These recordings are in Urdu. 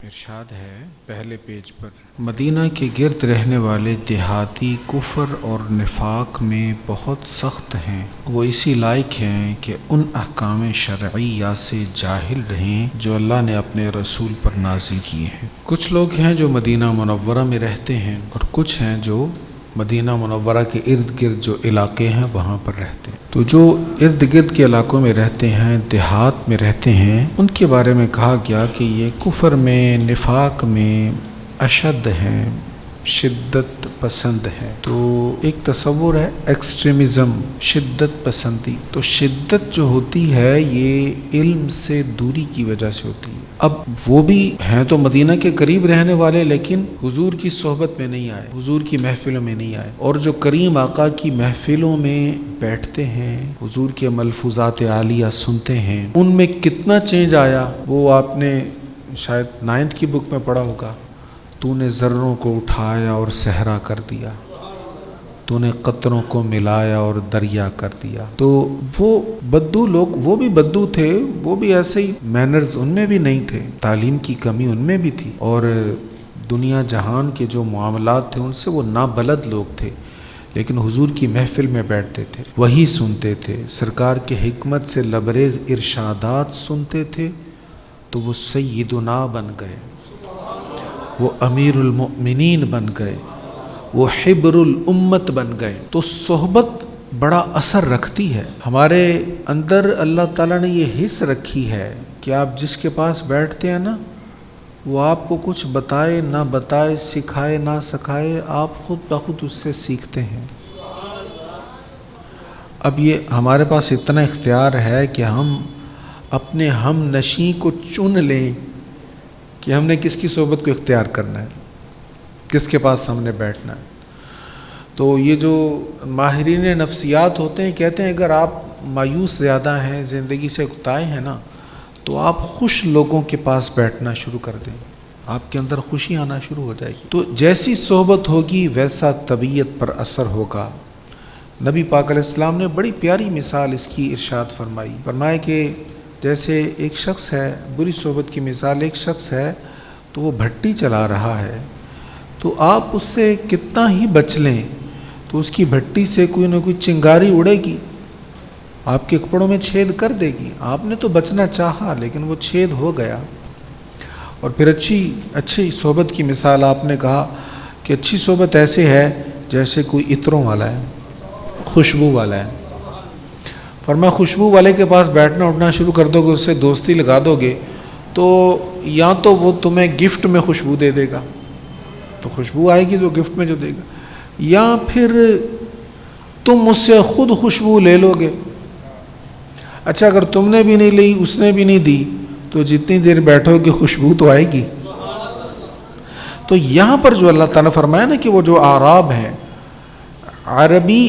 ارشاد ہے پہلے پیج پر، مدینہ کے گرد رہنے والے دیہاتی کفر اور نفاق میں بہت سخت ہیں، وہ اسی لائق ہیں کہ ان احکام شرعیہ سے جاہل رہیں جو اللہ نے اپنے رسول پر نازل کیے ہیں۔ کچھ لوگ ہیں جو مدینہ منورہ میں رہتے ہیں اور کچھ ہیں جو مدینہ منورہ کے ارد گرد جو علاقے ہیں وہاں پر رہتے ہیں۔ تو جو ارد گرد کے علاقوں میں رہتے ہیں، دیہات میں رہتے ہیں، ان کے بارے میں کہا گیا کہ یہ کفر میں، نفاق میں اشد ہیں، شدت پسند ہے۔ تو ایک تصور ہے ایکسٹریمزم، شدت پسندی۔ تو شدت جو ہوتی ہے یہ علم سے دوری کی وجہ سے ہوتی ہے۔ اب وہ بھی ہیں تو مدینہ کے قریب رہنے والے، لیکن حضور کی صحبت میں نہیں آئے، حضور کی محفلوں میں نہیں آئے، اور جو کریم آقا کی محفلوں میں بیٹھتے ہیں، حضور کے ملفوظات عالیہ سنتے ہیں، ان میں کتنا چینج آیا وہ آپ نے شاید 9th کی بک میں پڑھا ہوگا۔ تو نے ذروں کو اٹھایا اور صحرا کر دیا، تو نے قطروں کو ملایا اور دریا کر دیا۔ تو وہ بدو لوگ، وہ بھی بدو تھے، وہ بھی ایسے ہی مینرز ان میں بھی نہیں تھے، تعلیم کی کمی ان میں بھی تھی، اور دنیا جہان کے جو معاملات تھے ان سے وہ نابلد لوگ تھے، لیکن حضور کی محفل میں بیٹھتے تھے، وہی سنتے تھے، سرکار کے حکمت سے لبریز ارشادات سنتے تھے، تو وہ سیدنا بن گئے، وہ امیر المؤمنین بن گئے، وہ حبر الامت بن گئے۔ تو صحبت بڑا اثر رکھتی ہے ہمارے اندر۔ اللہ تعالیٰ نے یہ حس رکھی ہے کہ آپ جس کے پاس بیٹھتے ہیں نا، وہ آپ کو کچھ بتائے نہ بتائے، سکھائے نہ سکھائے، آپ خود بخود اس سے سیکھتے ہیں۔ اب یہ ہمارے پاس اتنا اختیار ہے کہ ہم اپنے ہم نشیں کو چن لیں کہ ہم نے کس کی صحبت کو اختیار کرنا ہے، کس کے پاس ہم نے بیٹھنا ہے۔ تو یہ جو ماہرین نفسیات ہوتے ہیں کہتے ہیں اگر آپ مایوس زیادہ ہیں، زندگی سے اکتائے ہیں نا، تو آپ خوش لوگوں کے پاس بیٹھنا شروع کر دیں، آپ کے اندر خوشی آنا شروع ہو جائے گی۔ تو جیسی صحبت ہوگی ویسا طبیعت پر اثر ہوگا۔ نبی پاک علیہ السلام نے بڑی پیاری مثال اس کی ارشاد فرمائی، فرمایا کہ جیسے ایک شخص ہے، بری صحبت کی مثال، ایک شخص ہے تو وہ بھٹی چلا رہا ہے، تو آپ اس سے کتنا ہی بچ لیں تو اس کی بھٹی سے کوئی نہ کوئی چنگاری اڑے گی، آپ کے کپڑوں میں چھید کر دے گی۔ آپ نے تو بچنا چاہا لیکن وہ چھید ہو گیا۔ اور پھر اچھی صحبت کی مثال آپ نے کہا کہ اچھی صحبت ایسے ہے جیسے کوئی عطروں والا ہے، خوشبو والا ہے۔ فرمایا خوشبو والے کے پاس بیٹھنا اٹھنا شروع کر دو گے، اس سے دوستی لگا دو گے، تو یا تو وہ تمہیں گفٹ میں خوشبو دے دے گا، تو خوشبو آئے گی تو گفٹ میں جو دے گا، یا پھر تم اس سے خود خوشبو لے لو گے۔ اچھا اگر تم نے بھی نہیں لی، اس نے بھی نہیں دی، تو جتنی دیر بیٹھو گے خوشبو تو آئے گی۔ تو یہاں پر جو اللہ تعالیٰ فرمایا نا کہ وہ جو اعراب ہیں، عربی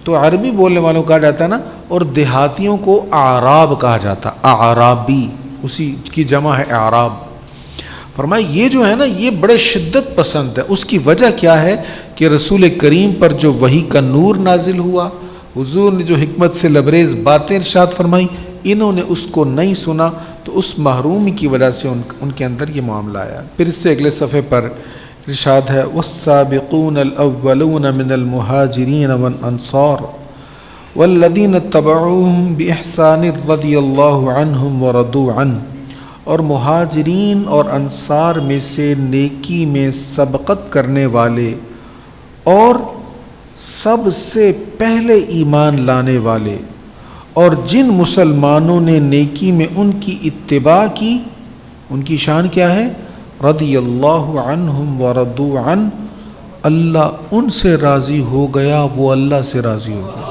تو عربی بولنے والوں کو کہا جاتا ہے نا، اور دیہاتیوں کو اعراب کہا جاتا، اعرابی، اسی کی جمع ہے اعراب۔ فرمایا یہ جو ہے نا یہ بڑے شدت پسند ہے۔ اس کی وجہ کیا ہے کہ رسول کریم پر جو وحی کا نور نازل ہوا، حضور نے جو حکمت سے لبریز باتیں ارشاد فرمائی، انہوں نے اس کو نہیں سنا، تو اس محرومی کی وجہ سے ان کے اندر یہ معاملہ آیا۔ پھر اس سے اگلے صفحے پر ارشاد ہے والسابقون الاولون من المہاجرین والانصار والذین اتبعوہم باحسان رضی اللہ عنہم ورضوا عنہ، اور مہاجرین اور انصار میں سے نیکی میں سبقت کرنے والے اور سب سے پہلے ایمان لانے والے، اور جن مسلمانوں نے نیکی میں ان کی اتباع کی، ان کی شان کیا ہے؟ رضی اللہ عنہم ورضوا عنہ، اللہ ان سے راضی ہو گیا، وہ اللہ سے راضی ہو گیا۔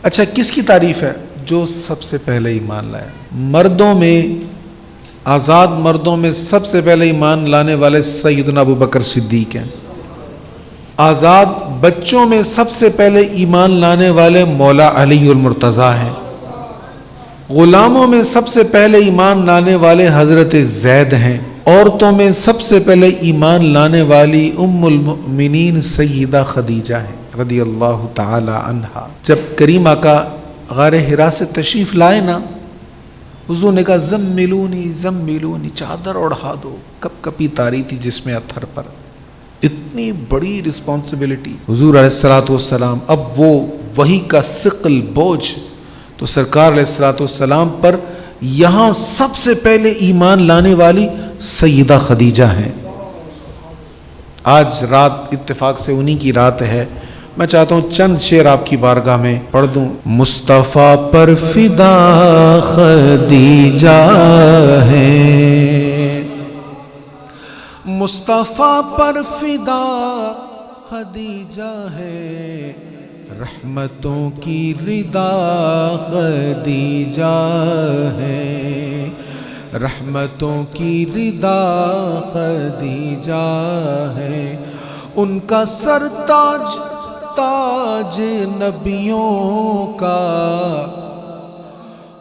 اچھا کس کی تعریف ہے؟ جو سب سے پہلے ایمان لایا۔ مردوں میں، آزاد مردوں میں سب سے پہلے ایمان لانے والے سیدنا ابو بکر صدیق ہیں۔ آزاد بچوں میں سب سے پہلے ایمان لانے والے مولا علی المرتضیٰ ہیں۔ غلاموں میں سب سے پہلے ایمان لانے والے حضرت زید ہیں۔ عورتوں میں سب سے پہلے ایمان لانے والی ام المؤمنین سیدہ خدیجہ ہیں رضی اللہ تعالی عنہا۔ جب کریم آقا غار حرا سے تشریف لائے نا، حضور نے کہا زملونی زملونی، چادر اڑھا دو، کپ کپی تاری تھی جس میں اتھر پر، اتنی بڑی رسپانسبلٹی حضور علیہ الصلوۃ والسلام. اب وہ وحی کا ثقل بوجھ تو سرکار علیہ الصلوۃ والسلام پر یہاں سب سے پہلے ایمان لانے والی سیدہ خدیجہ ہیں. آج رات اتفاق سے انہی کی رات ہے. میں چاہتا ہوں چند شعر آپ کی بارگاہ میں پڑھ دوں. مصطفیٰ پر فدا خدیجہ ہے، مصطفیٰ پر فدا خدیجہ ہے، رحمتوں کی ردا خدیجہ ہے، رحمتوں کی ردا خدیجہ ہے. ان کا سر تاج تاج نبیوں کا،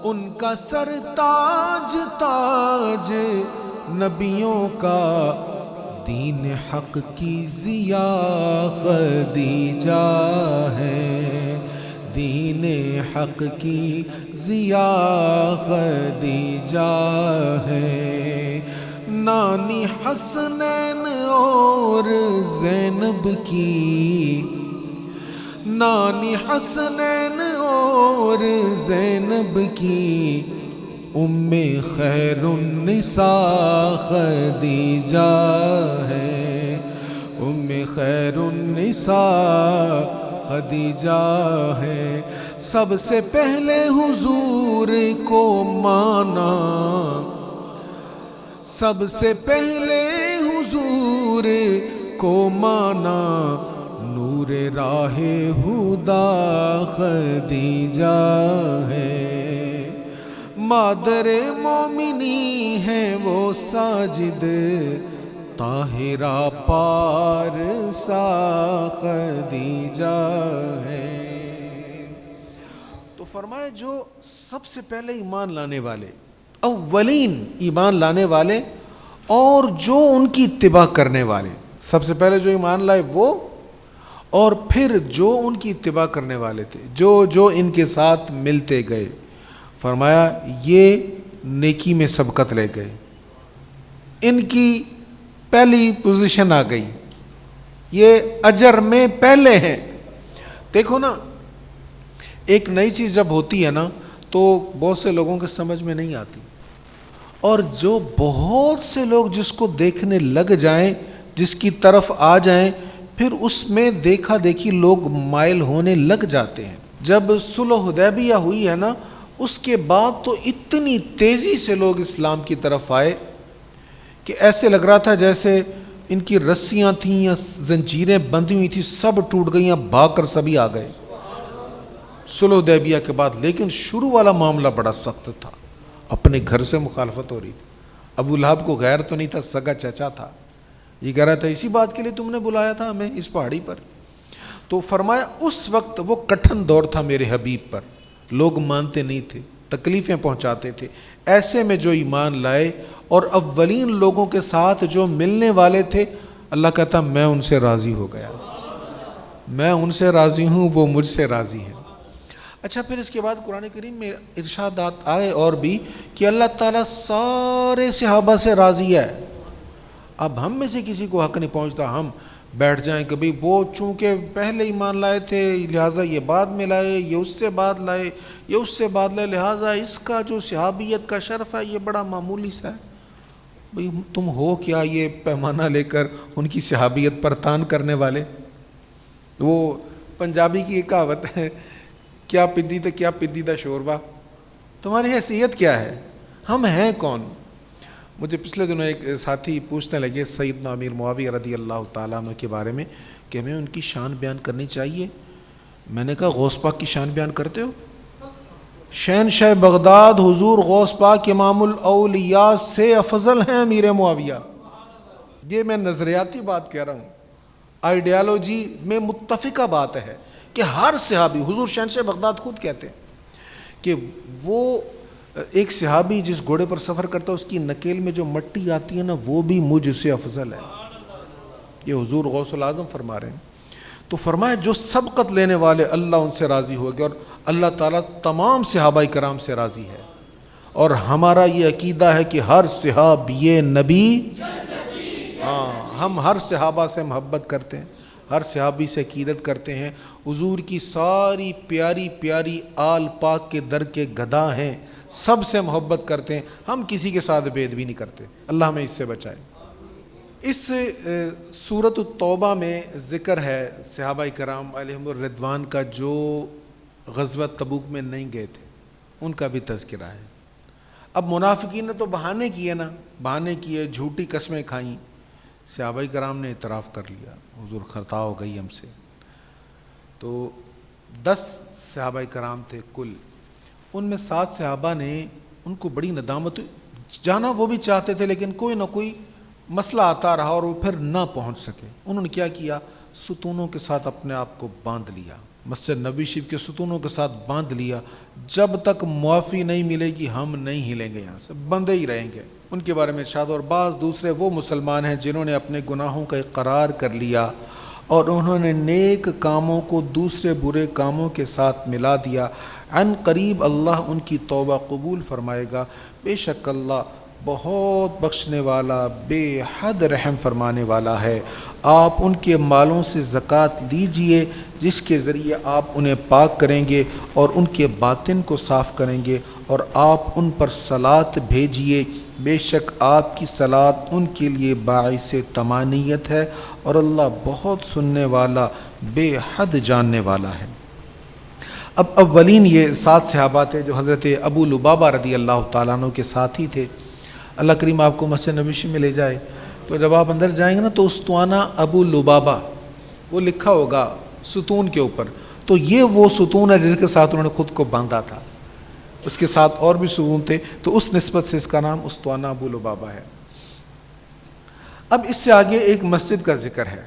ان کا سر تاج تاج نبیوں کا، دین حق کی ضیا خدیجہ ہے، دین حق کی ضیا خدیجہ ہے. نانی حسنین اور زینب کی، نانی حسنین اور زینب کی، ام خیر النساء خدیجہ ہے، ام خیر النساء خدیجہ ہے. سب سے پہلے حضور کو مانا، سب سے پہلے حضور کو مانا، نور راہ ہدا خدیجہ ہے. مادر مومنی ہے وہ ساجد، طاہرہ پارسا خدیجہ ہے. تو فرمائے جو سب سے پہلے ایمان لانے والے، اولین ایمان لانے والے اور جو ان کی اتباع کرنے والے، سب سے پہلے جو ایمان لائے وہ، اور پھر جو ان کی اتباع کرنے والے تھے، جو ان کے ساتھ ملتے گئے. فرمایا یہ نیکی میں سبقت لے گئے، ان کی پہلی پوزیشن آ گئی، یہ اجر میں پہلے ہیں. دیکھو نا، ایک نئی چیز جب ہوتی ہے نا تو بہت سے لوگوں کے سمجھ میں نہیں آتی، اور جو بہت سے لوگ جس کو دیکھنے لگ جائیں، جس کی طرف آ جائیں، پھر اس میں دیکھا دیکھی لوگ مائل ہونے لگ جاتے ہیں. جب صلح حدیبیہ ہوئی ہے نا، اس کے بعد تو اتنی تیزی سے لوگ اسلام کی طرف آئے کہ ایسے لگ رہا تھا جیسے ان کی رسیاں تھیں یا زنجیریں بندھی ہوئی تھیں، سب ٹوٹ گئیں، بھاگ کر سبھی آ گئے صلح حدیبیہ کے بعد. لیکن شروع والا معاملہ بڑا سخت تھا، اپنے گھر سے مخالفت ہو رہی تھی. ابو لہب کو غیر تو نہیں تھا، سگا چچا تھا. یہ کہہ رہا تھا اسی بات کے لیے تم نے بلایا تھا ہمیں اس پہاڑی پر. تو فرمایا اس وقت وہ کٹھن دور تھا میرے حبیب پر، لوگ مانتے نہیں تھے، تکلیفیں پہنچاتے تھے. ایسے میں جو ایمان لائے اور اولین لوگوں کے ساتھ جو ملنے والے تھے، اللہ کہتا میں ان سے راضی ہو گیا، میں ان سے راضی ہوں، وہ مجھ سے راضی ہیں. اچھا، پھر اس کے بعد قرآن کریم میں ارشادات آئے اور بھی کہ اللہ تعالیٰ سارے صحابہ سے راضی ہے. اب ہم میں سے کسی کو حق نہیں پہنچتا ہم بیٹھ جائیں کبھی وہ چونکہ پہلے ایمان لائے تھے لہٰذا یہ بعد میں لائے، یہ اس سے بعد لائے، یہ اس سے بعد لائے، لہٰذا اس کا جو صحابیت کا شرف ہے یہ بڑا معمولی سا ہے. بھئی تم ہو کیا یہ پیمانہ لے کر ان کی صحابیت پر تان کرنے والے؟ وہ پنجابی کی ایک کہاوت ہے، کیا پدی تھا کیا پدی تھا شوربہ، تمہاری حیثیت کیا ہے، ہم ہیں کون؟ مجھے پچھلے دنوں ایک ساتھی پوچھنے لگے سیدنا امیر معاویہ رضی اللہ تعالیٰ عنہ کے بارے میں کہ ہمیں ان کی شان بیان کرنی چاہیے. میں نے کہا غوث پاک کی شان بیان کرتے ہو؟ شہنشاہ بغداد حضور غوث پاک امام الاولیاء سے افضل ہیں امیر معاویہ. یہ میں نظریاتی بات کہہ رہا ہوں، آئیڈیالوجی میں متفقہ بات ہے کہ ہر صحابی، حضور شہنشاہ بغداد خود کہتے ہیں کہ وہ ایک صحابی جس گھوڑے پر سفر کرتا ہے اس کی نکیل میں جو مٹی آتی ہے نا وہ بھی مجھ سے افضل ہے. یہ حضور غوث العظم فرما رہے ہیں. تو فرمایا جو سبقت لینے والے اللہ ان سے راضی ہو گئے، اور اللہ تعالیٰ تمام صحابہ کرام سے راضی ہے. اور ہمارا یہ عقیدہ ہے کہ ہر صحابی نبی، ہم ہر صحابہ سے محبت کرتے ہیں، ہر صحابی سے عقیدت کرتے ہیں، حضور کی ساری پیاری پیاری آل پاک کے در کے گدا ہیں، سب سے محبت کرتے ہیں، ہم کسی کے ساتھ بے ادبی نہیں کرتے، اللہ ہمیں اس سے بچائے۔ اس سورۃ التوبہ میں ذکر ہے صحابہ کرام علیہم الرضوان کا جو غزوہ تبوک میں نہیں گئے تھے، ان کا بھی تذکرہ ہے۔ اب منافقین نے تو بہانے کیے نا، بہانے کیے، جھوٹی قسمیں کھائیں، صحابہ کرام نے اعتراف کر لیا، حضور خطا ہو گئی ہم سے۔ تو 10 صحابہ کرام تھے کل، ان میں 7 صحابہ نے، ان کو بڑی ندامت ہوئی، جانا وہ بھی چاہتے تھے لیکن کوئی نہ کوئی مسئلہ آتا رہا اور وہ پھر نہ پہنچ سکے۔ انہوں نے کیا کیا، ستونوں کے ساتھ اپنے آپ کو باندھ لیا، مسجد نبوی شریف کے ستونوں کے ساتھ باندھ لیا، جب تک معافی نہیں ملے گی ہم نہیں ہلیں گے، یہاں سے بندھے ہی رہیں گے۔ ان کے بارے میں ارشاد، اور بعض دوسرے وہ مسلمان ہیں جنہوں نے اپنے گناہوں کا اقرار کر لیا اور انہوں نے نیک کاموں کو دوسرے برے کاموں کے ساتھ ملا دیا، عن قریب اللہ ان کی توبہ قبول فرمائے گا، بے شک اللہ بہت بخشنے والا بے حد رحم فرمانے والا ہے۔ آپ ان کے مالوں سے زکوٰۃ لیجئے جس کے ذریعے آپ انہیں پاک کریں گے اور ان کے باطن کو صاف کریں گے، اور آپ ان پر صلاۃ بھیجئے، بے شک آپ کی صلاۃ ان کے لیے باعث طمانینت ہے، اور اللہ بہت سننے والا بے حد جاننے والا ہے۔ اب اولین یہ 7 صحابہ تھے جو حضرت ابو لبابہ رضی اللہ تعالیٰ عنہ کے ساتھی تھے۔ اللہ کریم آپ کو مسجد نبوی میں لے جائے تو جب آپ اندر جائیں گے نا تو استوانہ ابو لبابہ وہ لکھا ہوگا ستون کے اوپر، تو یہ وہ ستون ہے جس کے ساتھ انہوں نے خود کو باندھا تھا، اس کے ساتھ اور بھی ستون تھے، تو اس نسبت سے اس کا نام استوانہ ابو لبابہ ہے۔ اب اس سے آگے ایک مسجد کا ذکر ہے۔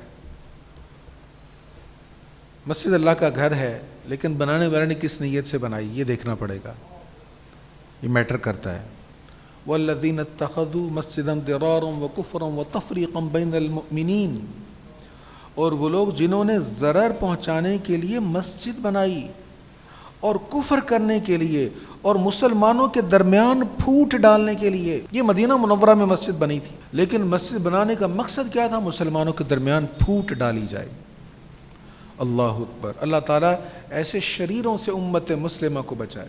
مسجد اللہ کا گھر ہے، لیکن بنانے والے نے کس نیت سے بنائی یہ دیکھنا پڑے گا، یہ میٹر کرتا ہے۔ وَالَّذِينَ اتَّخَذُوا مَسْجِدًا ضِرَارًا وَكُفْرًا وَتَفْرِيقًا بَيْنَ الْمُؤْمِنِينَ، اور وہ لوگ جنہوں نے ضرر پہنچانے کے لیے مسجد بنائی اور کفر کرنے کے لیے اور مسلمانوں کے درمیان پھوٹ ڈالنے کے لیے۔ یہ مدینہ منورہ میں مسجد بنی تھی، لیکن مسجد بنانے کا مقصد کیا تھا؟ مسلمانوں کے درمیان پھوٹ ڈالی جائے۔ اللہ اکبر، اللہ تعالیٰ ایسے شریروں سے امت مسلمہ کو بچائے۔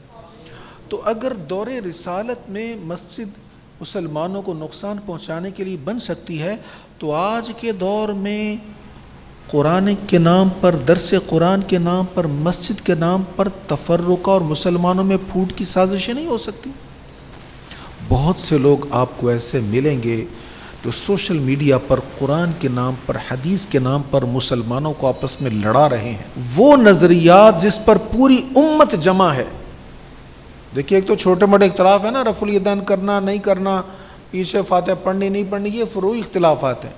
تو اگر دور رسالت میں مسجد مسلمانوں کو نقصان پہنچانے کے لیے بن سکتی ہے، تو آج کے دور میں قرآن کے نام پر، درس قرآن کے نام پر، مسجد کے نام پر تفرقہ اور مسلمانوں میں پھوٹ کی سازشیں نہیں ہو سکتی؟ بہت سے لوگ آپ کو ایسے ملیں گے جو سوشل میڈیا پر قرآن کے نام پر، حدیث کے نام پر مسلمانوں کو آپس میں لڑا رہے ہیں۔ وہ نظریات جس پر پوری امت جمع ہے، دیکھیے ایک تو چھوٹے موٹے اختلاف ہے نا، رفع الیدین کرنا نہیں کرنا، پیچھے فاتحہ پڑھنی نہیں پڑھنی، یہ فروعی اختلافات ہیں۔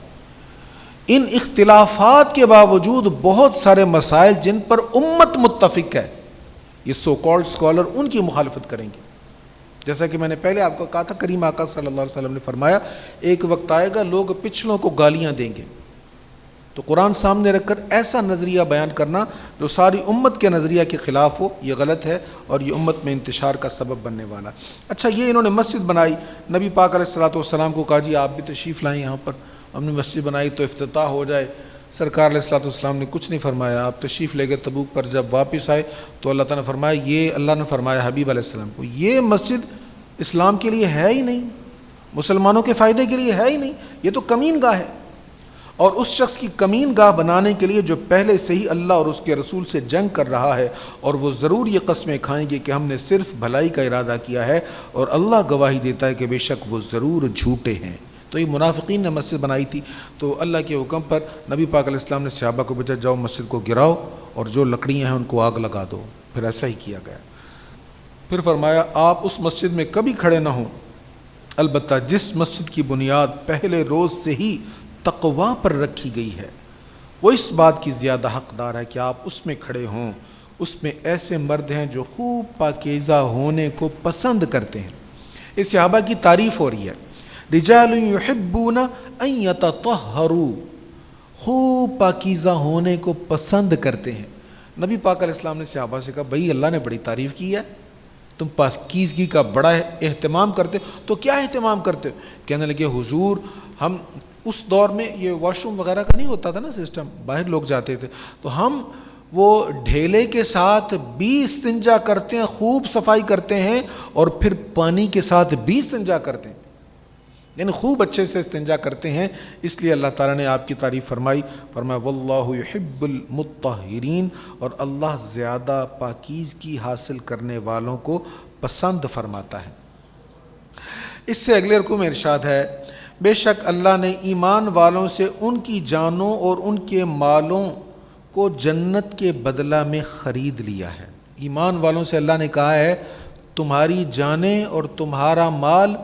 ان اختلافات کے باوجود بہت سارے مسائل جن پر امت متفق ہے، یہ سو کالڈ اسکالر ان کی مخالفت کریں گے۔ جیسا کہ میں نے پہلے آپ کو کہا تھا، کریم آقا صلی اللہ علیہ وسلم نے فرمایا ایک وقت آئے گا لوگ پچھلوں کو گالیاں دیں گے، تو قرآن سامنے رکھ کر ایسا نظریہ بیان کرنا جو ساری امت کے نظریہ کے خلاف ہو، یہ غلط ہے اور یہ امت میں انتشار کا سبب بننے والا۔ اچھا، یہ انہوں نے مسجد بنائی، نبی پاک علیہ الصلوۃ والسلام کو کہا جی آپ بھی تشریف لائیں یہاں پر، ہم نے مسجد بنائی تو افتتاح ہو جائے۔ سرکار علیہ الصلوۃ والسلام نے کچھ نہیں فرمایا، آپ تشریف لے گئے تبوک پر، جب واپس آئے تو اللہ تعالیٰ نے فرمایا، یہ اللہ نے فرمایا حبیب علیہ السلام کو، یہ مسجد اسلام کے لیے ہے ہی نہیں، مسلمانوں کے فائدے کے لیے ہے ہی نہیں، یہ تو کمین گاہ ہے۔ اور اس شخص کی کمین گاہ بنانے کے لیے جو پہلے سے ہی اللہ اور اس کے رسول سے جنگ کر رہا ہے، اور وہ ضرور یہ قسمیں کھائیں گے کہ ہم نے صرف بھلائی کا ارادہ کیا ہے، اور اللہ گواہی دیتا ہے کہ بے شک وہ ضرور جھوٹے ہیں۔ تو یہ منافقین نے مسجد بنائی تھی، تو اللہ کے حکم پر نبی پاک علیہ السلام نے صحابہ کو بھیجا، جاؤ مسجد کو گراؤ اور جو لکڑیاں ہیں ان کو آگ لگا دو۔ پھر ایسا ہی کیا گیا۔ پھر فرمایا آپ اس مسجد میں کبھی کھڑے نہ ہوں، البتہ جس مسجد کی بنیاد پہلے روز سے ہی تقویٰ پر رکھی گئی ہے، وہ اس بات کی زیادہ حقدار ہے کہ آپ اس میں کھڑے ہوں۔ اس میں ایسے مرد ہیں جو خوب پاکیزہ ہونے کو پسند کرتے ہیں۔ اس صحابہ کی تعریف ہو رہی ہے، رجال یحبون ان یتطہروا، خوب پاکیزہ ہونے کو پسند کرتے ہیں۔ نبی پاک علیہ السلام نے صحابہ سے کہا بھئی اللہ نے بڑی تعریف کی ہے، تم پاکیزگی کا بڑا اہتمام کرتے تو کیا اہتمام کرتے؟ کہنے لگے حضور ہم اس دور میں یہ واش روم وغیرہ کا نہیں ہوتا تھا نا سسٹم، باہر لوگ جاتے تھے، تو ہم وہ ڈھیلے کے ساتھ بھی استنجا کرتے ہیں، خوب صفائی کرتے ہیں، اور پھر پانی کے ساتھ بھی استنجا کرتے ہیں، یعنی خوب اچھے سے استنجا کرتے ہیں۔ اس لیے اللہ تعالیٰ نے آپ کی تعریف فرمائی، فرمایا واللہ یحب المطہرین، اور اللہ زیادہ پاکیزگی حاصل کرنے والوں کو پسند فرماتا ہے۔ اس سے اگلے رکوع میں ارشاد ہے، بے شک اللہ نے ایمان والوں سے ان کی جانوں اور ان کے مالوں کو جنت کے بدلہ میں خرید لیا ہے۔ ایمان والوں سے اللہ نے کہا ہے تمہاری جانیں اور تمہارا مال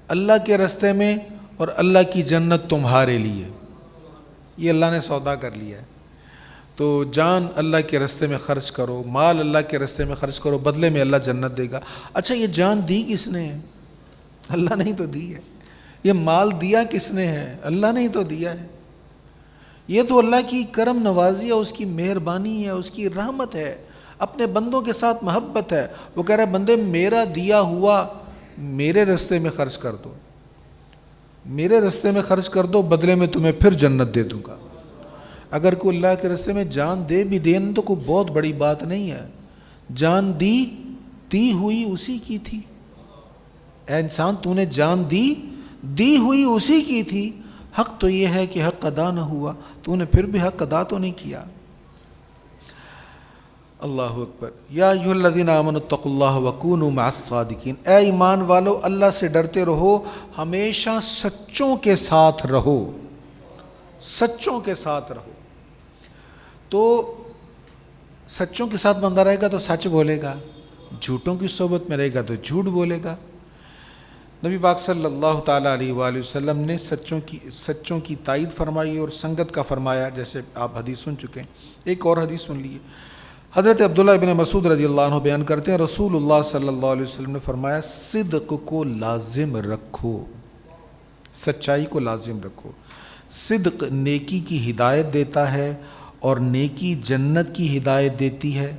اللہ کے راستے میں، اور اللہ کی جنت تمہارے لیے، یہ اللہ نے سودا کر لیا ہے۔ تو جان اللہ کے راستے میں خرچ کرو، مال اللہ کے راستے میں خرچ کرو، بدلے میں اللہ جنت دے گا۔ اچھا یہ جان دی کس نے ہے؟ اللہ نے ہی تو دی ہے۔ یہ مال دیا کس نے ہے؟ اللہ نے ہی تو دیا ہے۔ یہ تو اللہ کی کرم نوازی ہے، اس کی مہربانی ہے، اس کی رحمت ہے، اپنے بندوں کے ساتھ محبت ہے۔ وہ کہہ رہے بندے میرا دیا ہوا میرے راستے میں خرچ کر دو، میرے راستے میں خرچ کر دو، بدلے میں تمہیں پھر جنت دے دوں گا۔ اگر کوئی اللہ کے راستے میں جان دے بھی دین تو کوئی بہت بڑی بات نہیں ہے۔ جان دی ہوئی اسی کی تھی۔ اے انسان تو نے جان دی ہوئی اسی کی تھی، حق تو یہ ہے کہ حق ادا نہ ہوا، تو نے پھر بھی حق ادا تو نہیں کیا۔ اللہ اکبر۔ یا ایھا الذین آمنوا اتقوا اللہ وکونوا مع الصادقین، اے ایمان والو اللہ سے ڈرتے رہو، ہمیشہ سچوں کے ساتھ رہو، سچوں کے ساتھ رہو۔ تو سچوں کے ساتھ بندہ رہے گا تو سچ بولے گا، جھوٹوں کی صحبت میں رہے گا تو جھوٹ بولے گا۔ نبی پاک صلی اللہ تعالیٰ علیہ وآلہ وسلم نے سچوں کی تائید فرمائی اور سنگت کا فرمایا، جیسے آپ حدیث سن چکے ہیں۔ ایک اور حدیث سن لیے، حضرت عبداللہ ابن مسعود رضی اللہ عنہ بیان کرتے ہیں رسول اللہ صلی اللہ علیہ وسلم نے فرمایا صدق کو لازم رکھو، سچائی کو لازم رکھو۔ صدق نیکی کی ہدایت دیتا ہے اور نیکی جنت کی ہدایت دیتی ہے۔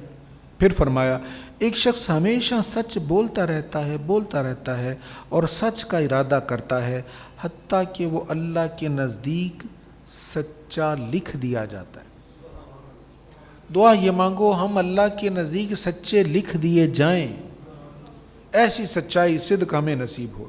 پھر فرمایا ایک شخص ہمیشہ سچ بولتا رہتا ہے اور سچ کا ارادہ کرتا ہے حتیٰ کہ وہ اللہ کے نزدیک سچا لکھ دیا جاتا ہے۔ دعا یہ مانگو ہم اللہ کے نزدیک سچے لکھ دیے جائیں، ایسی سچائی صدق ہمیں نصیب ہو۔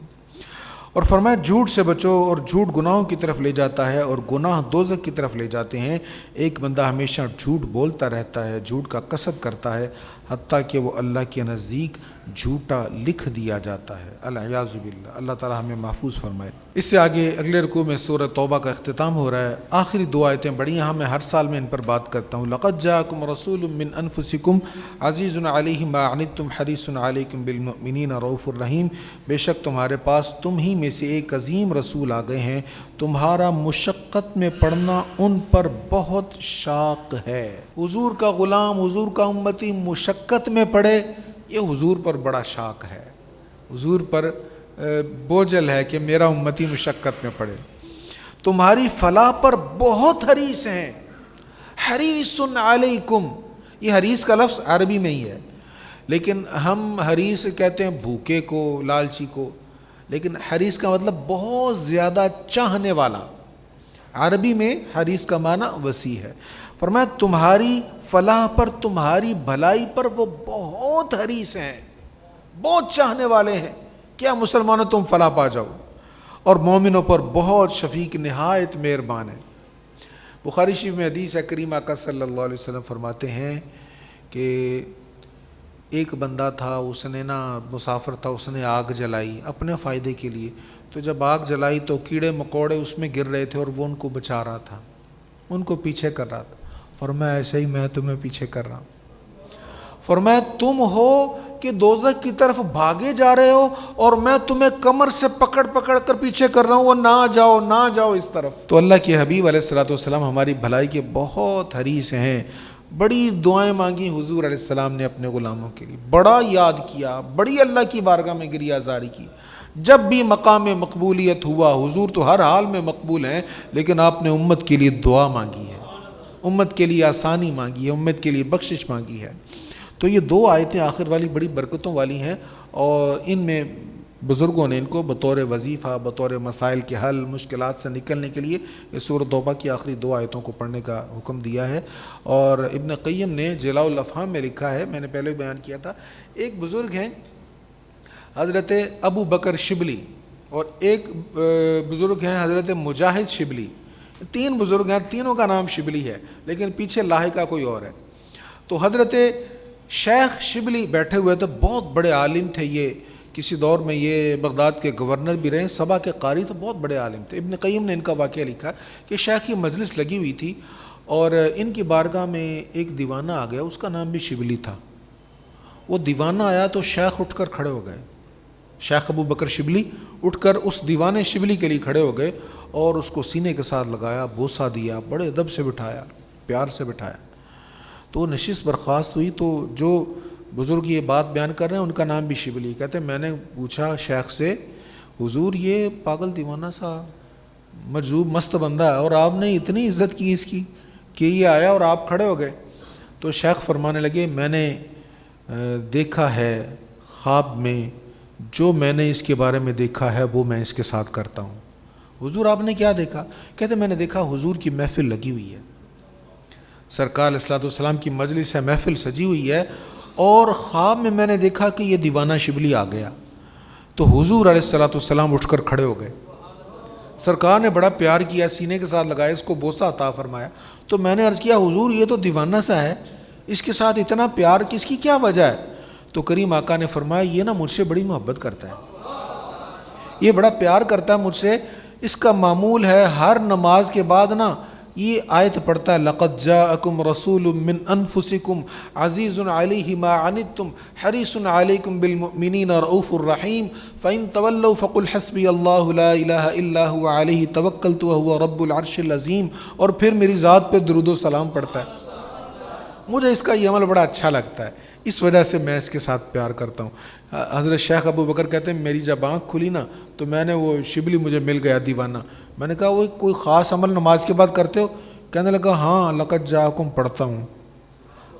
اور فرمایا جھوٹ سے بچو، اور جھوٹ گناہوں کی طرف لے جاتا ہے اور گناہ دوزخ کی طرف لے جاتے ہیں۔ ایک بندہ ہمیشہ جھوٹ بولتا رہتا ہے، جھوٹ کا قصد کرتا ہے حتیٰ کہ وہ اللہ کے نزدیک جھوٹا لکھ دیا جاتا ہے۔ العیاذ باللہ، اللہ تعالی ہمیں محفوظ فرمائے۔ اس سے آگے اگلے رکوع میں سورہ توبہ کا اختتام ہو رہا ہے۔ آخری دو آیتیں بڑی ہیں، میں ہر سال میں ان پر بات کرتا ہوں۔ لقد جاءکم رسول من انفسکم عزیز علیہ ما عنتم حریص علیکم بالمؤمنین رؤوف الرحیم، بے شک تمہارے پاس تم ہی میں سے ایک عظیم رسول آ گئے ہیں، تمہارا مشقت میں پڑنا ان پر بہت شاق ہے۔ حضور کا غلام، حضور کا امتی مشقت میں پڑے، یہ حضور پر بڑا شاق ہے، حضور پر بوجھل ہے کہ میرا امتی مشقت میں پڑے۔ تمہاری فلاح پر بہت حریص ہیں، حریص علیکم، یہ حریص کا لفظ عربی میں ہی ہے، لیکن ہم حریص کہتے ہیں بھوکے کو، لالچی کو، لیکن حریص کا مطلب بہت زیادہ چاہنے والا۔ عربی میں حریص کا معنی وسیع ہے۔ فرمایا تمہاری فلاح پر، تمہاری بھلائی پر وہ بہت حریص ہیں، بہت چاہنے والے ہیں، کیا مسلمانوں تم فلاح پا جاؤ، اور مومنوں پر بہت شفیق، نہایت مہربان ہے۔ بخاری شریف میں حدیث ہے، کریم آقا صلی اللہ علیہ وسلم فرماتے ہیں کہ ایک بندہ تھا، اس نے مسافر تھا، اس نے آگ جلائی اپنے فائدے کے لیے، تو جب آگ جلائی تو کیڑے مکوڑے اس میں گر رہے تھے اور وہ ان کو بچا رہا تھا، ان کو پیچھے کر رہا تھا۔ فرمایا ایسے ہی میں تمہیں پیچھے کر رہا ہوں۔ فرمایا تم ہو کہ دوزخ کی طرف بھاگے جا رہے ہو اور میں تمہیں کمر سے پکڑ کر پیچھے کر رہا ہوں، وہ نہ جاؤ اس طرف۔ تو اللہ کے حبیب علیہ الصلوۃ والسلام ہماری بھلائی کے بہت حریص ہیں۔ بڑی دعائیں مانگی حضور علیہ السلام نے اپنے غلاموں کے لیے، بڑا یاد کیا، بڑی اللہ کی بارگاہ میں گریہ زاری کی۔ جب بھی مقام مقبولیت ہوا، حضور تو ہر حال میں مقبول ہیں، لیکن آپ نے امت کے لیے دعا مانگی ہے، امت کے لیے آسانی مانگی ہے، امت کے لیے بخشش مانگی ہے۔ تو یہ دو آیتیں آخر والی بڑی برکتوں والی ہیں، اور ان میں بزرگوں نے ان کو بطور وظیفہ، بطور مسائل کے حل، مشکلات سے نکلنے کے لیے اس سورۃ توبہ کی آخری دو آیتوں کو پڑھنے کا حکم دیا ہے۔ اور ابن قیم نے جلاء الافہام میں لکھا ہے، میں نے پہلے بیان کیا تھا، ایک بزرگ ہیں حضرت ابو بکر شبلی، اور ایک بزرگ ہیں حضرت مجاہد شبلی، تین بزرگ ہیں، تینوں کا نام شبلی ہے لیکن پیچھے لاحقہ کوئی اور ہے۔ تو حضرت شیخ شبلی بیٹھے ہوئے تھے، بہت بڑے عالم تھے، یہ کسی دور میں یہ بغداد کے گورنر بھی رہے، سبا کے قاری تھے، بہت بڑے عالم تھے۔ ابن قیم نے ان کا واقعہ لکھا کہ شیخ کی مجلس لگی ہوئی تھی اور ان کی بارگاہ میں ایک دیوانہ آ گیا، اس کا نام بھی شبلی تھا۔ وہ دیوانہ آیا تو شیخ اٹھ کر کھڑے ہو گئے، شیخ ابو بکر شبلی اٹھ کر اس دیوانے شبلی کے لیے کھڑے ہو گئے اور اس کو سینے کے ساتھ لگایا، بوسہ دیا، بڑے ادب سے بٹھایا، پیار سے بٹھایا۔ تو نشست برخاست ہوئی تو جو بزرگ یہ بات بیان کر رہے ہیں ان کا نام بھی شبلی، کہتے ہیں میں نے پوچھا شیخ سے، حضور یہ پاگل دیوانہ سا مجذوب مست بندہ ہے اور آپ نے اتنی عزت کی اس کی کہ یہ آیا اور آپ کھڑے ہو گئے۔ تو شیخ فرمانے لگے میں نے دیکھا ہے خواب میں، جو میں نے اس کے بارے میں دیکھا ہے وہ میں اس کے ساتھ کرتا ہوں۔ حضور آپ نے کیا دیکھا؟ کہتے میں نے دیکھا حضور کی محفل لگی ہوئی ہے، سرکار علیہ الصلوۃ والسلام کی مجلس ہے، محفل سجی ہوئی ہے، اور خواب میں نے دیکھا کہ یہ دیوانہ شبلی آ گیا۔ تو حضور علیہ الصلوۃ والسلام اٹھ کر کھڑے ہو گئے، سرکار نے بڑا پیار کیا، سینے کے ساتھ لگایا، اس کو بوسہ عطا فرمایا۔ تو میں نے عرض کیا حضور یہ تو دیوانہ سا ہے، اس کے ساتھ اتنا پیار کس کی کیا وجہ ہے؟ تو کریم آقا نے فرمایا یہ نا مجھ سے بڑی محبت کرتا ہے، یہ بڑا پیار کرتا ہے مجھ سے، اس کا معمول ہے ہر نماز کے بعد نا یہ آیت پڑھتا ہے لقد جاءکم رسول من انفسکم عزیز علیہ ما عنتم حریص علیکم بالمؤمنین رؤوف الرحیم فإن تولوا فقل حسبی اللہ لا الہ الا هو علیہ توکلت وهو رب العرش العظیم، اور پھر میری ذات پہ درود و سلام پڑھتا ہے۔ مجھے اس کا یہ عمل بڑا اچھا لگتا ہے، اس وجہ سے میں اس کے ساتھ پیار کرتا ہوں۔ حضرت شیخ ابو بکر کہتے ہیں میری جب آنکھ کھلی نا تو میں نے وہ شبلی مجھے مل گیا دیوانہ، میں نے کہا وہ کوئی خاص عمل نماز کے بعد کرتے ہو؟ کہنے لگا ہاں لقد جاءکم پڑھتا ہوں،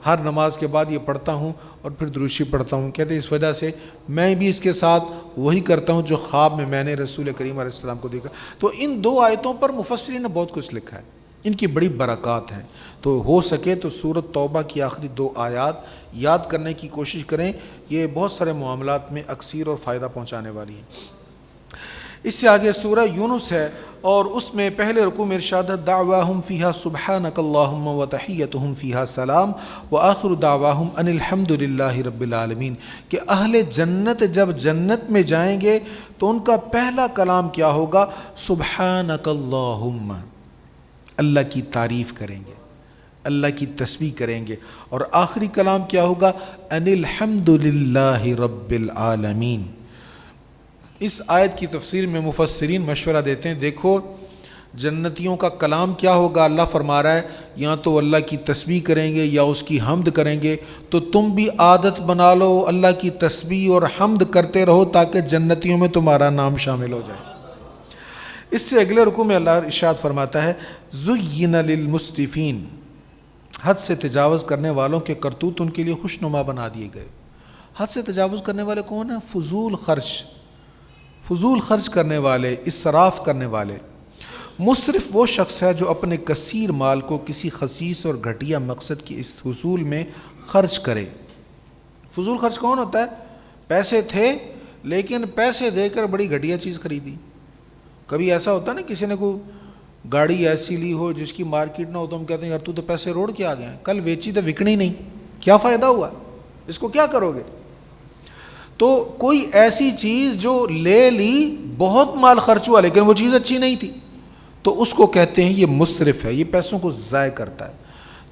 ہر نماز کے بعد یہ پڑھتا ہوں اور پھر دروشی پڑھتا ہوں۔ کہتے ہیں اس وجہ سے میں بھی اس کے ساتھ وہی کرتا ہوں جو خواب میں نے رسول کریم علیہ السلام کو دیکھا۔ تو ان دو آیتوں پر مفسرین نے بہت کچھ لکھا ہے، ان کی بڑی برکات ہیں، تو ہو سکے تو سورۃ توبہ کی آخری دو آیات یاد کرنے کی کوشش کریں، یہ بہت سارے معاملات میں اکثیر اور فائدہ پہنچانے والی ہیں۔ اس سے آگے سورہ یونس ہے اور اس میں پہلے رکوع میں ارشاد ہے دعواہم فیہا سبحانک اللہم وتحیتہم فیہا سلام وآخر دعواہم ان الحمد للہ رب العالمین، کہ اہل جنت جب جنت میں جائیں گے تو ان کا پہلا کلام کیا ہوگا؟ سبحانک اللہم، اللہ کی تعریف کریں گے، اللہ کی تسبیح کریں گے، اور آخری کلام کیا ہوگا؟ ان الحمد للہ رب العالمین۔ اس آیت کی تفسیر میں مفسرین مشورہ دیتے ہیں، دیکھو جنتیوں کا کلام کیا ہوگا؟ اللہ فرما رہا ہے یا تو اللہ کی تسبیح کریں گے یا اس کی حمد کریں گے، تو تم بھی عادت بنا لو اللہ کی تسبیح اور حمد کرتے رہو تاکہ جنتیوں میں تمہارا نام شامل ہو جائے۔ اس سے اگلے رکوع میں اللہ ارشاد فرماتا ہے زُيِّنَ لِلْمُسْرِفِينَ، حد سے تجاوز کرنے والوں کے کرتوت ان کے لیے خوشنما بنا دیے گئے۔ حد سے تجاوز کرنے والے کون ہیں؟ فضول خرچ کرنے والے، اسراف کرنے والے۔ مسرف وہ شخص ہے جو اپنے کثیر مال کو کسی خسیس اور گھٹیا مقصد کی اس حصول میں خرچ کرے۔ فضول خرچ کون ہوتا ہے؟ پیسے تھے لیکن پیسے دے کر بڑی گھٹیا چیز خریدی۔ کبھی ایسا ہوتا ہے نا کسی نے کوئی گاڑی ایسی لی ہو جس کی مارکیٹ نہ ہو تو ہم کہتے ہیں یار تو پیسے روڑ کے آ گئے ہیں، کل ویچی تو وکڑی نہیں، کیا فائدہ ہوا، اس کو کیا کرو گے؟ تو کوئی ایسی چیز جو لے لی بہت مال خرچ ہوا لیکن وہ چیز اچھی نہیں تھی، تو اس کو کہتے ہیں یہ مسرف ہے، یہ پیسوں کو ضائع کرتا ہے۔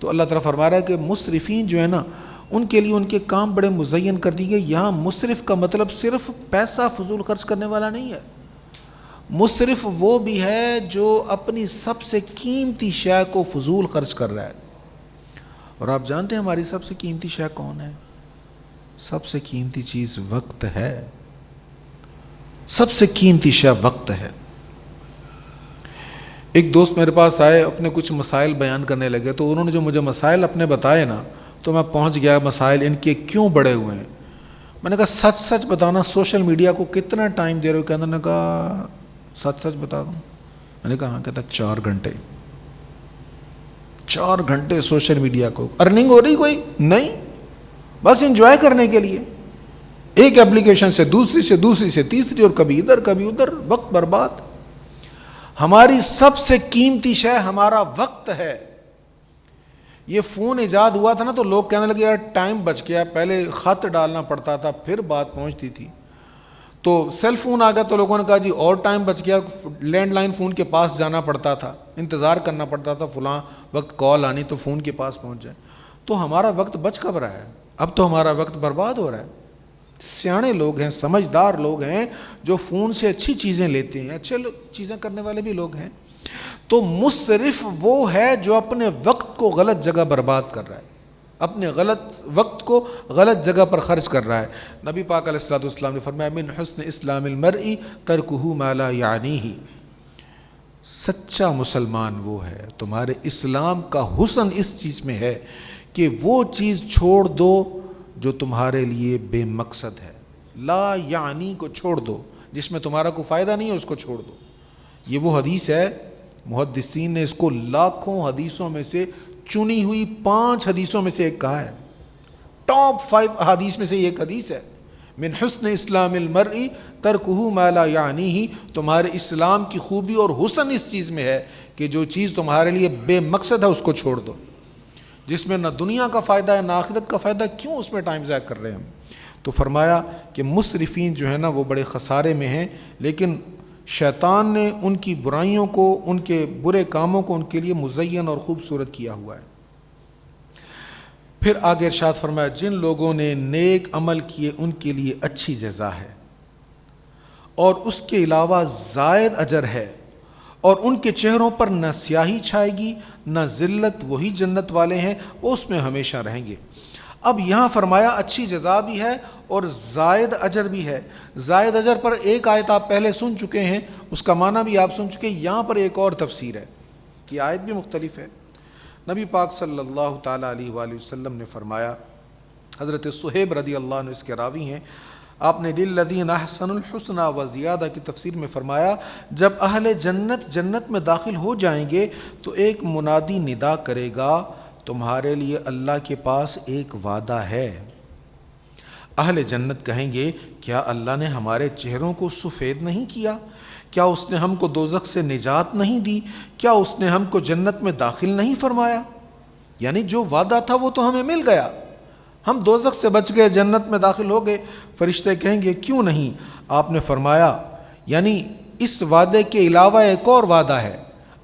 تو اللہ تعالیٰ فرما رہا ہے کہ مسرفین جو ہے نا ان کے لیے ان کے کام بڑے مزین کر دیے گئے۔ یہاں مسرف کا مطلب صرف پیسہ فضول خرچ کرنے والا نہیں ہے، مسرف وہ بھی ہے جو اپنی سب سے قیمتی شے کو فضول خرچ کر رہا ہے۔ اور آپ جانتے ہیں ہماری سب سے قیمتی شے کون ہے؟ سب سے قیمتی چیز وقت ہے، سب سے قیمتی شے وقت ہے۔ ایک دوست میرے پاس آئے، اپنے کچھ مسائل بیان کرنے لگے، تو انہوں نے جو مجھے مسائل اپنے بتائے نا تو میں پہنچ گیا مسائل ان کے کیوں بڑے ہوئے ہیں. میں نے کہا سچ سچ بتانا سوشل میڈیا کو کتنا ٹائم دے رہے ہو؟ کہنے نے کہا سچ سچ بتا دوں. میں نے کہا ہاں. کہتا 4 گھنٹے. 4 گھنٹے سوشل میڈیا کو. ارننگ ہو رہی کوئی نہیں, بس انجوائے کرنے کے لیے ایک ایپلیکیشن سے دوسری سے تیسری, اور کبھی ادھر کبھی ادھر, وقت برباد. ہماری سب سے قیمتی شے ہمارا وقت ہے. یہ فون ایجاد ہوا تھا نا تو لوگ کہنے لگے یار ٹائم بچ گیا, پہلے خط ڈالنا پڑتا تھا پھر بات پہنچتی تھی. تو سیل فون آ گیا تو لوگوں نے کہا جی اور ٹائم بچ گیا, لینڈ لائن فون کے پاس جانا پڑتا تھا, انتظار کرنا پڑتا تھا فلاں وقت کال آنی تو فون کے پاس پہنچ جائے. تو ہمارا وقت بچ کب رہا ہے؟ اب تو ہمارا وقت برباد ہو رہا ہے. سیانے لوگ ہیں, سمجھدار لوگ ہیں جو فون سے اچھی چیزیں لیتے ہیں, اچھے چیزیں کرنے والے بھی لوگ ہیں. تو مسرف وہ ہے جو اپنے وقت کو غلط جگہ برباد کر رہا ہے, اپنے غلط وقت کو غلط جگہ پر خرچ کر رہا ہے. نبی پاک علیہ الصلوۃ والسلام نے فرمایا من حسن اسلام المرء ترکہ ما لا یعنیہ. سچا مسلمان وہ ہے, تمہارے اسلام کا حسن اس چیز میں ہے کہ وہ چیز چھوڑ دو جو تمہارے لیے بے مقصد ہے. لا یعنی کو چھوڑ دو, جس میں تمہارا کوئی فائدہ نہیں ہے اس کو چھوڑ دو. یہ وہ حدیث ہے, محدثین نے اس کو لاکھوں حدیثوں میں سے چنی ہوئی 5 حدیثوں میں سے ایک کہا ہے. ٹاپ 5 حدیث میں سے ایک حدیث ہے من حسن اسلام المرء ترکہ ما لا یعنیہ. تمہارے اسلام کی خوبی اور حسن اس چیز میں ہے کہ جو چیز تمہارے لیے بے مقصد ہے اس کو چھوڑ دو, جس میں نہ دنیا کا فائدہ ہے نہ آخرت کا فائدہ, کیوں اس میں ٹائم ضائع کر رہے ہیں ہم. تو فرمایا کہ مسرفین جو ہے نا وہ بڑے خسارے میں ہیں, لیکن شیطان نے ان کی برائیوں کو, ان کے برے کاموں کو ان کے لیے مزین اور خوبصورت کیا ہوا ہے. پھر آگے ارشاد فرمایا جن لوگوں نے نیک عمل کیے ان کے لیے اچھی جزا ہے اور اس کے علاوہ زائد اجر ہے, اور ان کے چہروں پر نہ سیاہی چھائے گی نہ ذلت, وہی جنت والے ہیں وہ اس میں ہمیشہ رہیں گے. اب یہاں فرمایا اچھی جزا بھی ہے اور زائد اجر بھی ہے. زائد اجر پر ایک آیت آپ پہلے سن چکے ہیں, اس کا معنی بھی آپ سن چکے ہیں. یہاں پر ایک اور تفسیر ہے, یہ آیت بھی مختلف ہے. نبی پاک صلی اللہ تعالیٰ علیہ وآلہ وسلم نے فرمایا, حضرت صہیب رضی اللہ عنہ اس کے راوی ہیں, آپ نے للذین احسنوا الحسنی وزیادہ کی تفسیر میں فرمایا جب اہل جنت جنت میں داخل ہو جائیں گے تو ایک منادی ندا کرے گا تمہارے لیے اللہ کے پاس ایک وعدہ ہے. اہل جنت کہیں گے کیا اللہ نے ہمارے چہروں کو سفید نہیں کیا؟ کیا اس نے ہم کو دوزخ سے نجات نہیں دی؟ کیا اس نے ہم کو جنت میں داخل نہیں فرمایا؟ یعنی جو وعدہ تھا وہ تو ہمیں مل گیا, ہم دوزخ سے بچ گئے, جنت میں داخل ہو گئے. فرشتے کہیں گے کیوں نہیں؟ آپ نے فرمایا یعنی اس وعدے کے علاوہ ایک اور وعدہ ہے.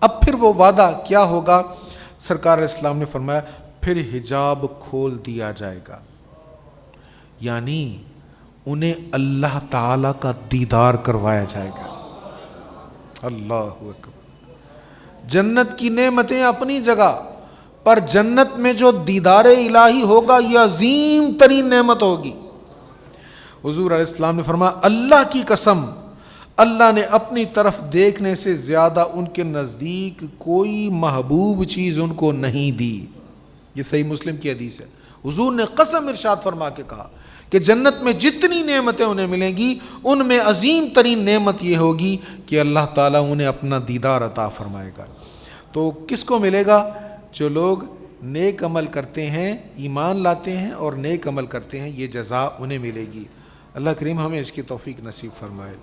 اب پھر وہ وعدہ کیا ہوگا؟ سرکار علیہ السلام نے فرمایا پھر حجاب کھول دیا جائے گا, یعنی انہیں اللہ تعالی کا دیدار کروایا جائے گا. اللہ اکبر. جنت کی نعمتیں اپنی جگہ پر جنت میں جو دیدار الہی ہوگا یہ عظیم ترین نعمت ہوگی. حضور علیہ السلام نے فرمایا اللہ کی قسم اللہ نے اپنی طرف دیکھنے سے زیادہ ان کے نزدیک کوئی محبوب چیز ان کو نہیں دی. یہ صحیح مسلم کی حدیث ہے. حضور نے قسم ارشاد فرما کے کہا کہ جنت میں جتنی نعمتیں انہیں ملیں گی ان میں عظیم ترین نعمت یہ ہوگی کہ اللہ تعالیٰ انہیں اپنا دیدار عطا فرمائے گا. تو کس کو ملے گا؟ جو لوگ نیک عمل کرتے ہیں, ایمان لاتے ہیں اور نیک عمل کرتے ہیں, یہ جزا انہیں ملے گی. اللہ کریم ہمیں اس کی توفیق نصیب فرمائے.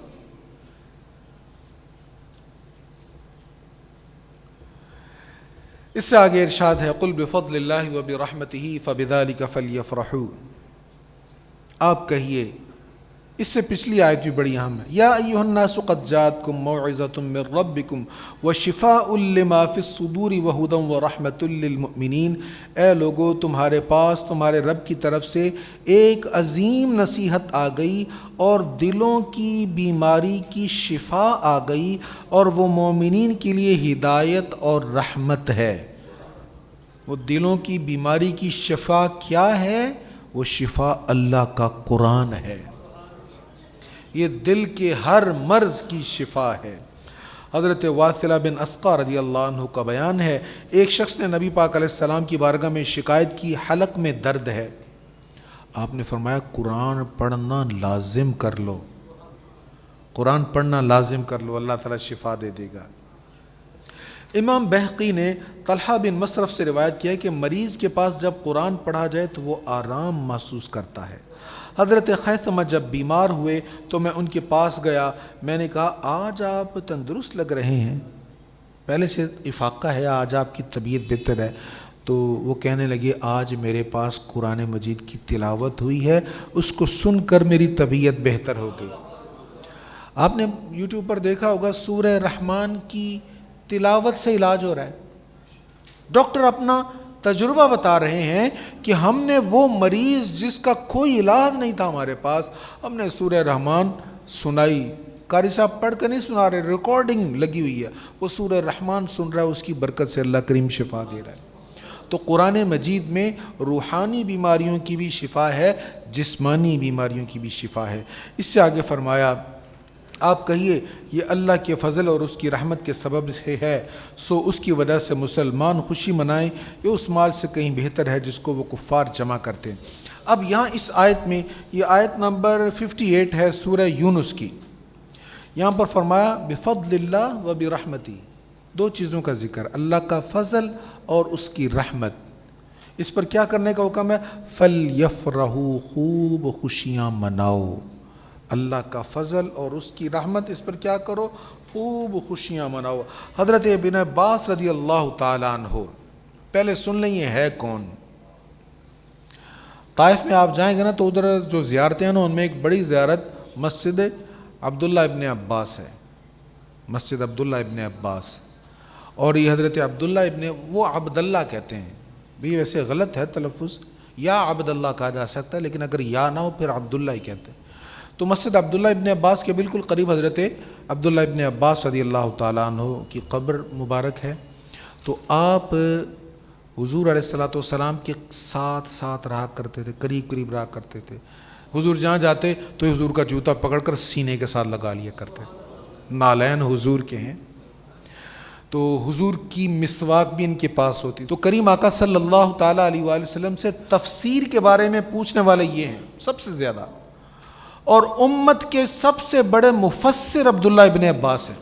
اس سے آگے ارشاد ہے قل بفضل اللہ وبرحمتہ فبذلک فلیفرحوا. آپ کہیے, اس سے پچھلی آیت بھی بڑی اہم ہے, یا ایھا الناس قد جاءتکم موعظۃ من ربکم وشفاء لما فی الصدور وہدی ورحمۃ للمؤمنین. اے لوگو تمہارے پاس تمہارے رب کی طرف سے ایک عظیم نصیحت آ گئی اور دلوں کی بیماری کی شفا آ گئی, اور وہ مومنین کے لیے ہدایت اور رحمت ہے. وہ دلوں کی بیماری کی شفا کیا ہے؟ وہ شفا اللہ کا قرآن ہے. یہ دل کے ہر مرض کی شفا ہے. حضرت واثلہ بن اسقا رضی اللہ عنہ کا بیان ہے، ایک شخص نے نبی پاک علیہ السلام کی بارگاہ میں شکایت کی، حلق میں درد ہے۔ آپ نے فرمایا قرآن پڑھنا لازم کر لو، قرآن پڑھنا لازم کر لو، اللہ تعالیٰ شفا دے دے گا۔ امام بہقی نے طلحہ بن مصرف سے روایت کیا ہے کہ مریض کے پاس جب قرآن پڑھا جائے تو وہ آرام محسوس کرتا ہے۔ حضرت خیثمہ جب بیمار ہوئے تو میں ان کے پاس گیا، میں نے کہا آج آپ تندرست لگ رہے ہیں، پہلے سے افاقہ ہے، آج آپ کی طبیعت بہتر ہے۔ تو وہ کہنے لگے آج میرے پاس قرآن مجید کی تلاوت ہوئی ہے، اس کو سن کر میری طبیعت بہتر ہو گئی۔ آپ نے یوٹیوب پر دیکھا ہوگا سورہ رحمان کی تلاوت سے علاج ہو رہا ہے۔ ڈاکٹر اپنا تجربہ بتا رہے ہیں کہ ہم نے وہ مریض جس کا کوئی علاج نہیں تھا ہمارے پاس، ہم نے سورہ رحمان سنائی، قاری صاحب پڑھ کر نہیں سنا رہے، ریکارڈنگ لگی ہوئی ہے، وہ سورہ رحمان سن رہا ہے، اس کی برکت سے اللہ کریم شفا دے رہا ہے۔ تو قرآن مجید میں روحانی بیماریوں کی بھی شفا ہے، جسمانی بیماریوں کی بھی شفا ہے۔ اس سے آگے فرمایا آپ کہیے یہ اللہ کے فضل اور اس کی رحمت کے سبب سے ہے، سو اس کی وجہ سے مسلمان خوشی منائیں، یہ اس مال سے کہیں بہتر ہے جس کو وہ کفار جمع کرتے ہیں۔ اب یہاں اس آیت میں، یہ آیت نمبر 58 ہے سورہ یونس کی، یہاں پر فرمایا بفضل اللہ و برحمتی، دو چیزوں کا ذکر، اللہ کا فضل اور اس کی رحمت۔ اس پر کیا کرنے کا حکم ہے؟ فَلْيَفْرَحُوا، خوب خوشیاں مناؤ، اللہ کا فضل اور اس کی رحمت، اس پر کیا کرو؟ خوب خوشیاں مناؤ۔ حضرت ابن عباس رضی اللہ تعالیٰ عنہ، پہلے سن لیں یہ ہے کون؟ طائف میں آپ جائیں گے نا تو ادھر جو زیارتیں ہیں نا ان میں ایک بڑی زیارت مسجد عبداللہ ابن عباس ہے، مسجد عبداللہ ابن عباس، اور یہ حضرت عبداللہ ابن، وہ عبداللہ کہتے ہیں بھی، ویسے غلط ہے تلفظ، یا عبداللہ کہا جا سکتا ہے لیکن اگر یا نہ ہو پھر عبداللہ ہی کہتے ہیں۔ تو مسجد عبداللہ ابن عباس کے بالکل قریب حضرت عبداللہ ابن عباس رضی اللہ تعالیٰ عنہ کی قبر مبارک ہے۔ تو آپ حضور علیہ السلام کے ساتھ رہا کرتے تھے، قریب قریب رہا کرتے تھے۔ حضور جہاں جاتے تو حضور کا جوتا پکڑ کر سینے کے ساتھ لگا لیا کرتے، نالین حضور کے ہیں، تو حضور کی مسواک بھی ان کے پاس ہوتی۔ تو کریم آقا صلی اللہ تعالیٰ علیہ وآلہ وسلم سے تفسیر کے بارے میں پوچھنے والے یہ ہیں سب سے زیادہ، اور امت کے سب سے بڑے مفسر عبداللہ ابن عباس ہیں۔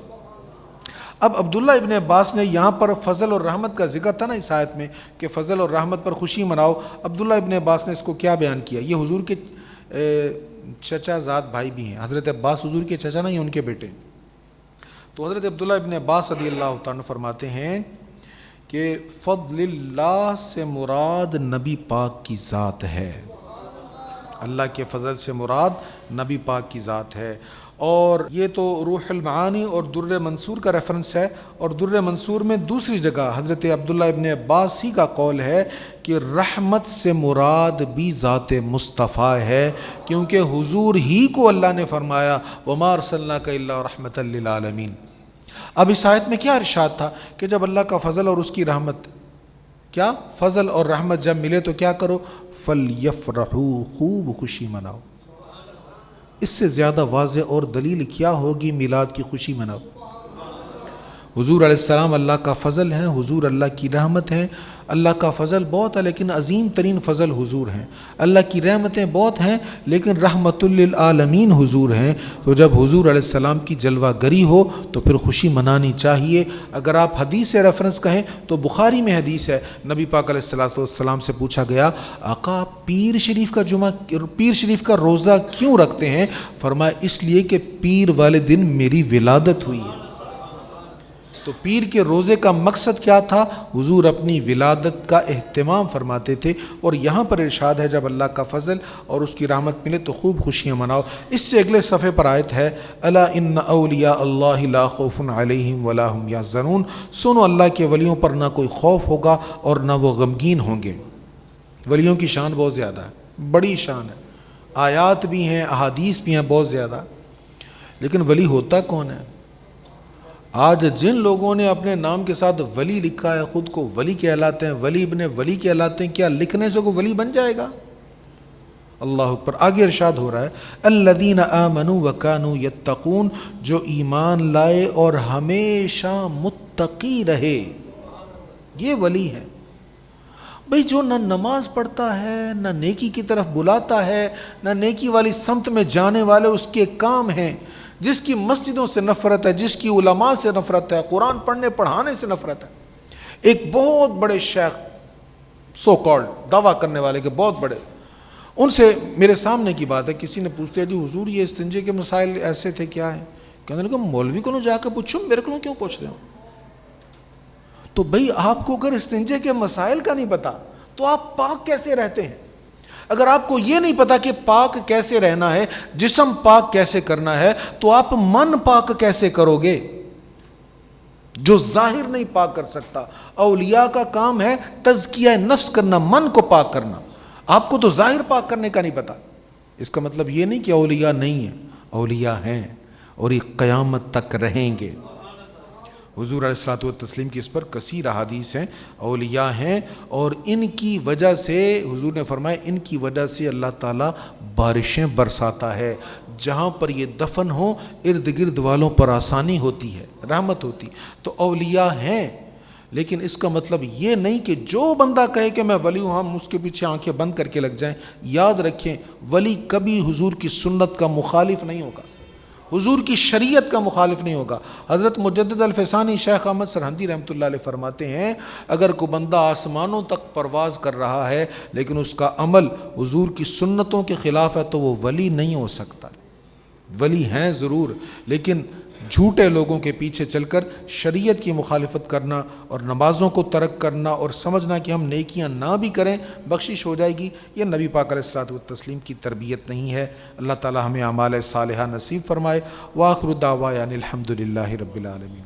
اب عبداللہ ابن عباس نے یہاں پر فضل اور رحمت کا ذکر تھا نا اس آیت میں کہ فضل اور رحمت پر خوشی مناؤ، عبداللہ ابن عباس نے اس کو کیا بیان کیا؟ یہ حضور کے چچا زاد بھائی بھی ہیں، حضرت عباس حضور کے چچا نہیں، ان کے بیٹے۔ تو حضرت عبداللہ ابن عباس رضی اللہ تعالیٰ فرماتے ہیں کہ فضل اللہ سے مراد نبی پاک کی ذات ہے، اللہ کے فضل سے مراد نبی پاک کی ذات ہے۔ اور یہ تو روح المعانی اور در منصور کا ریفرنس ہے، اور در منصور میں دوسری جگہ حضرت عبداللہ ابن عباس ہی کا قول ہے کہ رحمت سے مراد بھی ذات مصطفیٰ ہے، کیونکہ حضور ہی کو اللہ نے فرمایا وَمَا أَرْسَلْنَاكَ إِلَّا رَحْمَةً لِّلْعَالَمِينَ۔ اب اس آیت میں کیا ارشاد تھا کہ جب اللہ کا فضل اور اس کی رحمت، کیا فضل اور رحمت جب ملے تو کیا کرو؟ فَلْيَفْرَحُوا، خوب خوشی مناؤ۔ اس سے زیادہ واضح اور دلیل کیا ہوگی میلاد کی خوشی مناؤ۔ حضور علیہ السلام اللہ کا فضل ہیں، حضور اللہ کی رحمت ہیں۔ اللہ کا فضل بہت ہے لیکن عظیم ترین فضل حضور ہیں، اللہ کی رحمتیں بہت ہیں لیکن رحمت للعالمین حضور ہیں۔ تو جب حضور علیہ السلام کی جلوہ گری ہو تو پھر خوشی منانی چاہیے۔ اگر آپ حدیث سے ریفرنس کہیں تو بخاری میں حدیث ہے، نبی پاک علیہ السلام سے پوچھا گیا آقا آپ پیر شریف کا روزہ کیوں رکھتے ہیں؟ فرمایا اس لیے کہ پیر والے دن میری ولادت ہوئی ہے۔ تو پیر کے روزے کا مقصد کیا تھا؟ حضور اپنی ولادت کا اہتمام فرماتے تھے، اور یہاں پر ارشاد ہے جب اللہ کا فضل اور اس کی رحمت ملے تو خوب خوشیاں مناؤ۔ اس سے اگلے صفحے پر آیت ہے الا ان اولیاء اللہ لا خوف علیہم ولا هم یحزنون، سنو اللہ کے ولیوں پر نہ کوئی خوف ہوگا اور نہ وہ غمگین ہوں گے۔ ولیوں کی شان بہت زیادہ ہے، بڑی شان ہے، آیات بھی ہیں، احادیث بھی ہیں بہت زیادہ، لیکن ولی ہوتا کون ہے؟ آج جن لوگوں نے اپنے نام کے ساتھ ولی لکھا ہے، خود کو ولی کہلاتے ہیں، ولی ابن ولی کہلاتے ہیں، کیا لکھنے سے کوئی ولی بن جائے گا؟ اللہ اکبر. آگے ارشاد ہو رہا ہے الذین آمنوا وکانوا یتقون، جو ایمان لائے اور ہمیشہ متقی رہے، یہ ولی ہے. بھئی جو نہ نماز پڑھتا ہے، نہ نیکی کی طرف بلاتا ہے، نہ نیکی والی سمت میں جانے والے اس کے کام ہیں، جس کی مسجدوں سے نفرت ہے، جس کی علماء سے نفرت ہے، قرآن پڑھنے پڑھانے سے نفرت ہے. ایک بہت بڑے شیخ سو کالڈ دعویٰ کرنے والے کے بہت بڑے، ان سے میرے سامنے کی بات ہے، کسی نے پوچھتے جی حضور یہ استنجے کے مسائل ایسے تھے کیا ہیں؟ کہنے لگا مولوی کو نہ جا کے پوچھو، میرے کو کیوں پوچھ رہے ہو؟ تو بھئی آپ کو اگر استنجے کے مسائل کا نہیں پتا تو آپ پاک کیسے رہتے ہیں؟ اگر آپ کو یہ نہیں پتا کہ پاک کیسے رہنا ہے، جسم پاک کیسے کرنا ہے، تو آپ من پاک کیسے کرو گے؟ جو ظاہر نہیں پاک کر سکتا. اولیاء کا کام ہے تزکیہ نفس کرنا، من کو پاک کرنا. آپ کو تو ظاہر پاک کرنے کا نہیں پتا. اس کا مطلب یہ نہیں کہ اولیاء نہیں ہیں، اولیاء ہیں اور یہ قیامت تک رہیں گے. حضور علیہ الصلوۃ والتسلیم کی اس پر کثیر احادیث ہیں. اولیاء ہیں اور ان کی وجہ سے، حضور نے فرمایا ان کی وجہ سے اللہ تعالیٰ بارشیں برساتا ہے. جہاں پر یہ دفن ہو ارد گرد والوں پر آسانی ہوتی ہے، رحمت ہوتی. تو اولیاء ہیں، لیکن اس کا مطلب یہ نہیں کہ جو بندہ کہے کہ میں ولی ہوں ہم اس کے پیچھے آنکھیں بند کر کے لگ جائیں. یاد رکھیں ولی کبھی حضور کی سنت کا مخالف نہیں ہوگا، حضور کی شریعت کا مخالف نہیں ہوگا. حضرت مجدد الفسانی شیخ احمد سرہندی رحمۃ اللہ علیہ فرماتے ہیں اگر کوئی بندہ آسمانوں تک پرواز کر رہا ہے لیکن اس کا عمل حضور کی سنتوں کے خلاف ہے تو وہ ولی نہیں ہو سکتا. ولی ہیں ضرور، لیکن جھوٹے لوگوں کے پیچھے چل کر شریعت کی مخالفت کرنا اور نمازوں کو ترک کرنا اور سمجھنا کہ ہم نیکیاں نہ بھی کریں بخشش ہو جائے گی، یہ نبی پاک علیہ الصلوۃ والتسلیم کی تربیت نہیں ہے. اللہ تعالی ہمیں اعمال صالحہ نصیب فرمائے. وآخر دعوانا الحمد للہ رب العالمین.